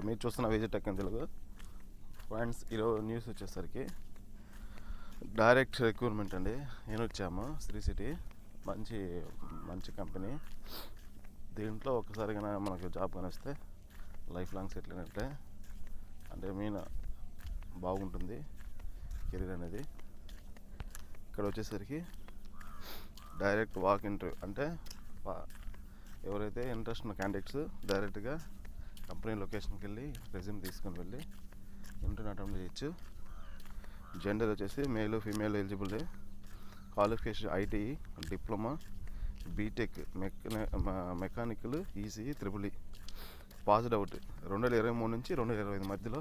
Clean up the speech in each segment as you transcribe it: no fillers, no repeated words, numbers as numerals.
మీరు చూస్తున్న Vijay tech in Telugu. Friends, ఈరోజు న్యూస్ వచ్చేసరికి డైరెక్ట్ రిక్రూట్మెంట్ అండి. నేను వచ్చాము శ్రీ సిటీ, మంచి కంపెనీ. దీంట్లో ఒక్కసారిగా మనకు జాబ్ కనిస్తే లైఫ్ లాంగ్ సెటిల్ అయినట్టే. అంటే మీన్ బాగుంటుంది కెరీర్ అనేది. ఇక్కడ వచ్చేసరికి డైరెక్ట్ వాక్ ఇంటర్వ్యూ, అంటే ఎవరైతే ఇంట్రెస్ట్ ఉన్న క్యాండిడేట్స్ డైరెక్ట్గా కంపెనీ లొకేషన్కి వెళ్ళి రెజ్యూమ్ తీసుకొని వెళ్ళి ఇంటర్వ్యూ అటెంప్ట్ చేయొచ్చు. జెండర్ వచ్చేసి male female eligible. Qualification ITI, diploma, BTech, mechanical, ECE, triple E. Passed out 2023 నుంచి 2025 మధ్యలో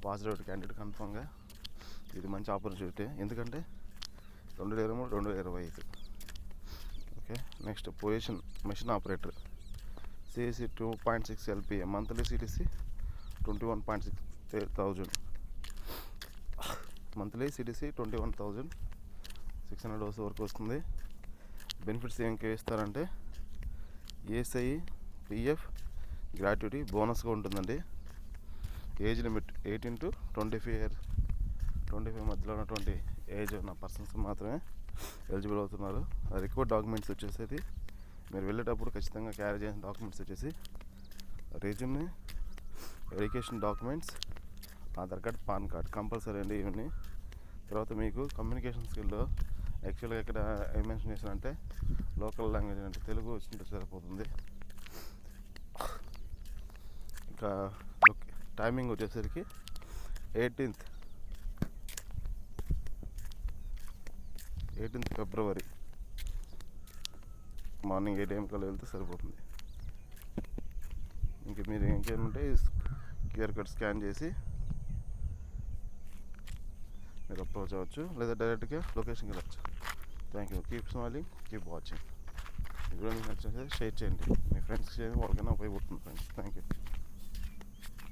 పాస్డ్ అవుట్ క్యాండిడేట్ కన్ఫామ్గా. ఇది మంచి ఆపర్చునిటీ, ఎందుకంటే 2023, 2025. Okay, next position machine operator, సిఎస్సి 2.6 LPA, monthly CTC 21,600. Monthly CTC 21,600 వరకు వస్తుంది. బెనిఫిట్స్ ఏం ఇస్తారంటే ఈఎస్ఐ, పిఎఫ్, గ్రాట్యుటీ, బోనస్గా ఉంటుందండి. ఏజ్ లిమిట్ 18 to 25 మధ్యలో ఉన్నటువంటి ఏజ్ ఉన్న పర్సన్స్ మాత్రమే ఎలిజిబుల్ అవుతున్నారు. రిక్వైర్డ్ డాక్యుమెంట్స్ వచ్చేసి మీరు వెళ్ళేటప్పుడు ఖచ్చితంగా క్యారీ చేసిన డాక్యుమెంట్స్ వచ్చేసి resume, education documents, Aadhaar card, pan card compulsory అండి ఇవన్నీ. తర్వాత మీకు కమ్యూనికేషన్ స్కిల్లో యాక్చువల్గా ఇక్కడ ఏం మెన్షన్ చేశారంటే లోకల్ లాంగ్వేజ్ అంటే తెలుగు వచ్చినట్టు సరిపోతుంది. ఇంకా టైమింగ్ వచ్చేసరికి 18th ఫిబ్రవరి మార్నింగ్ 8 AM కల్లా వెళ్తే సరిపోతుంది. ఇంక మీరు ఇంకేమంటే క్యూఆర్ కోడ్ స్కాన్ చేసి మీరు అప్రోచ్ అవ్వచ్చు, లేదా డైరెక్ట్గా లొకేషన్కి వెళ్ళచ్చు. Thank you. Keep smiling, keep watching. ఈ వీడియో మీకు నచ్చితే షేర్ చేయండి, మీ ఫ్రెండ్స్కి చేయండి, వాళ్ళకైనా ఉపయోగపడుతుంది ఫ్రెండ్స్. Thank you.